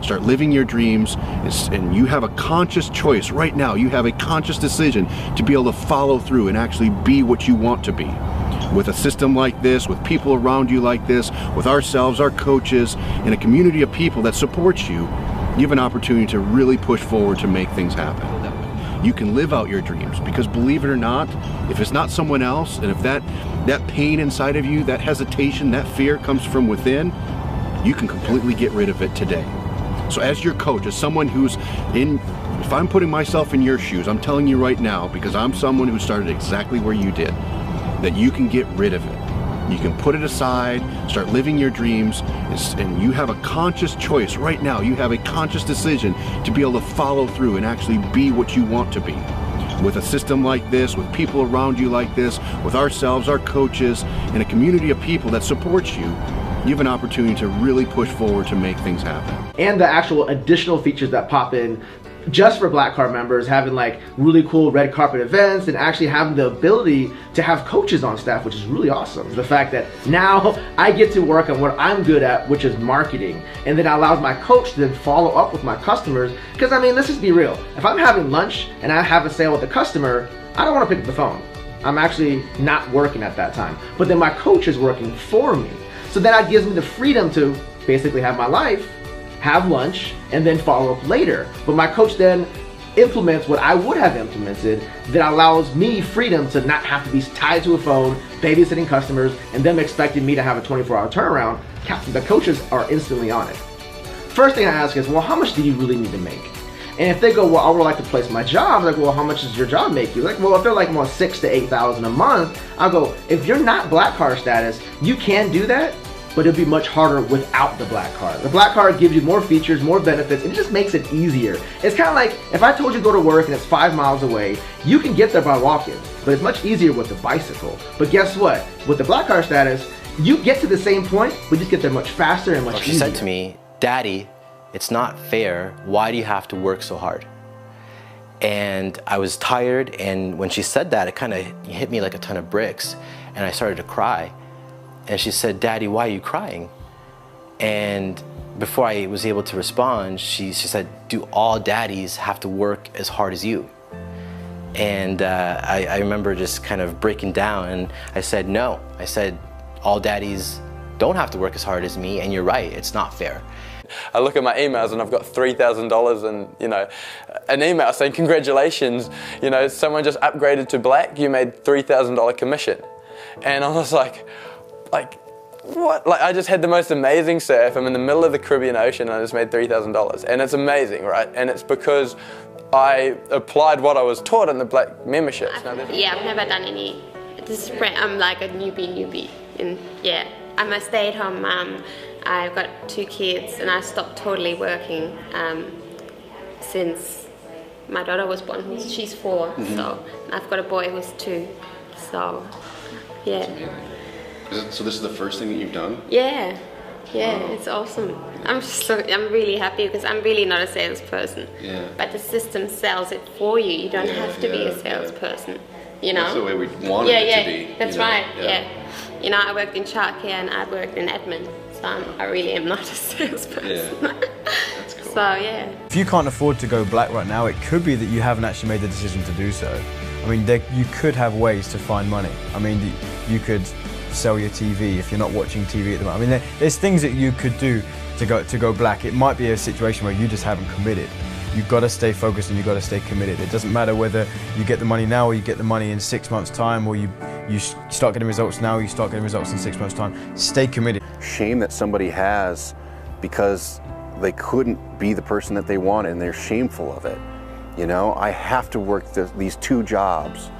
start living your dreams, and you have a conscious choice right now. You have a conscious decision to be able to follow through and actually be what you want to be. With a system like this, with people around you like this, with ourselves, our coaches, and a community of people that supports you, you have an opportunity to really push forward to make things happen. You can live out your dreams, because believe it or not, if it's not someone else, and if that pain inside of you, that hesitation, that fear comes from within, you can completely get rid of it today. So as your coach, as someone who's if I'm putting myself in your shoes, I'm telling you right now, because I'm someone who started exactly where you did, that you can get rid of it. You can put it aside, start living your dreams, and you have a conscious choice right now. You have a conscious decision to be able to follow through and actually be what you want to be. With a system like this, with people around you like this, with ourselves, our coaches, and a community of people that supports you, you have an opportunity to really push forward to make things happen. And the actual additional features that pop in just for Black Card members, having like really cool red carpet events, and actually having the ability to have coaches on staff, which is really awesome. The fact that now I get to work on what I'm good at, which is marketing, and then it allows my coach to then follow up with my customers. Because I mean, let's just be real. If I'm having lunch and I have a sale with a customer, I don't want to pick up the phone. I'm actually not working at that time. But then my coach is working for me. So that gives me the freedom to basically have my life, have lunch, and then follow up later. But my coach then implements what I would have implemented that allows me freedom to not have to be tied to a phone, babysitting customers, and them expecting me to have a 24-hour turnaround. The coaches are instantly on it. First thing I ask is, well, how much do you really need to make? And if they go, well, I would like to place my job, I'm like, well, how much does your job make you? Like, well, if they're like more $6,000 to $8,000 a month, I'll go, if you're not Black Card status, you can do that, but it'll be much harder without the Black Card. The Black Card gives you more features, more benefits, and it just makes it easier. It's kind of like if I told you to go to work and it's 5 miles away, you can get there by walking, but it's much easier with the bicycle. But guess what? With the Black Card status, you get to the same point, but just get there much faster and much easier. She said to me, "Daddy, it's not fair. Why do you have to work so hard?" And I was tired, and when she said that, it kind of hit me like a ton of bricks, and I started to cry. And she said, "Daddy, why are you crying?" And before I was able to respond, she said, "Do all daddies have to work as hard as you?" And I remember just kind of breaking down, and I said, "No." I said, "All daddies don't have to work as hard as me, and you're right, it's not fair." I look at my emails and I've got $3,000 and, you know, an email saying, "Congratulations, you know, someone just upgraded to Black, you made $3,000 commission." And I was like, what? Like, I just had the most amazing surf. I'm in the middle of the Caribbean Ocean and I just made $3,000. And it's amazing, right? And it's because I applied what I was taught in the Black membership. Yeah, I've never done any. This is I'm like a newbie. And yeah, I'm a stay-at-home mom. I've got 2 kids and I stopped totally working since my daughter was born. She's 4, so I've got a boy who's 2. So, yeah. So this is the first thing that you've done? Yeah, it's awesome. I'm really happy because I'm really not a salesperson. Yeah. But the system sells it for you. You don't have to be a salesperson. You know? That's the way we want it to be. That's right. Yeah. You know, I worked in childcare and I worked in admin, so I really am not a salesperson. Yeah. That's cool. So yeah. If you can't afford to go Black right now, it could be that you haven't actually made the decision to do so. I mean, you could have ways to find money. I mean, you could sell your TV if you're not watching TV at the moment. I mean, there's things that you could do to go Black. It might be a situation where you just haven't committed. You've got to stay focused and you've got to stay committed. It doesn't matter whether you get the money now or you get the money in 6 months' time, or you start getting results now or you start getting results in 6 months' time. Stay committed. Shame that somebody has because they couldn't be the person that they wanted and they're shameful of it. You know, I have to work these 2 jobs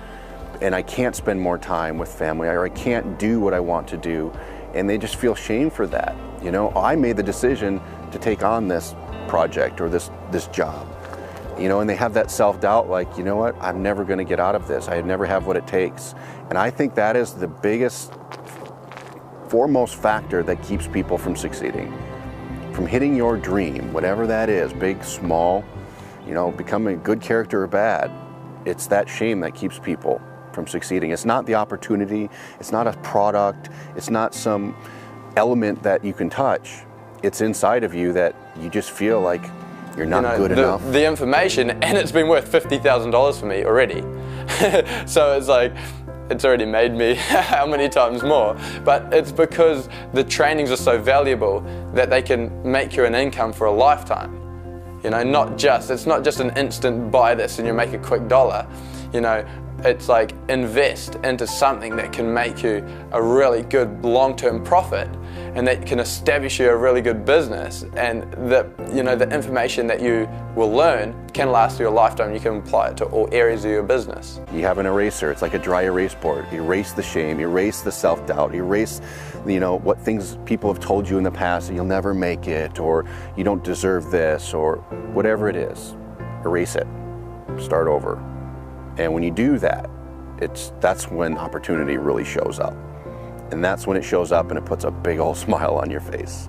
and I can't spend more time with family, or I can't do what I want to do, and they just feel shame for that. You know, I made the decision to take on this project or this job, you know, and they have that self-doubt, like, you know what, I'm never going to get out of this. I never have what it takes. And I think that is the biggest, foremost factor that keeps people from succeeding, from hitting your dream, whatever that is, big, small, you know, becoming a good character or bad. It's that shame that keeps people from succeeding. It's not the opportunity, it's not a product, it's not some element that you can touch. it's inside of you that you just feel like you're not good enough. The information, and it's been worth $50,000 for me already. So it's like, it's already made me how many times more, but it's because the trainings are so valuable that they can make you an income for a lifetime. You know, it's not just an instant buy this and you make a quick dollar. You know, it's like invest into something that can make you a really good long-term profit, and that can establish you a really good business, and that, you know, the information that you will learn can last you a lifetime. You can apply it to all areas of your business. You have an eraser. It's like a dry erase board. Erase the shame, erase the self-doubt, erase, you know, what things people have told you in the past, that you'll never make it, or you don't deserve this, or whatever it is. Erase it. Start over. And when you do that, that's when opportunity really shows up. And that's when it shows up and it puts a big old smile on your face.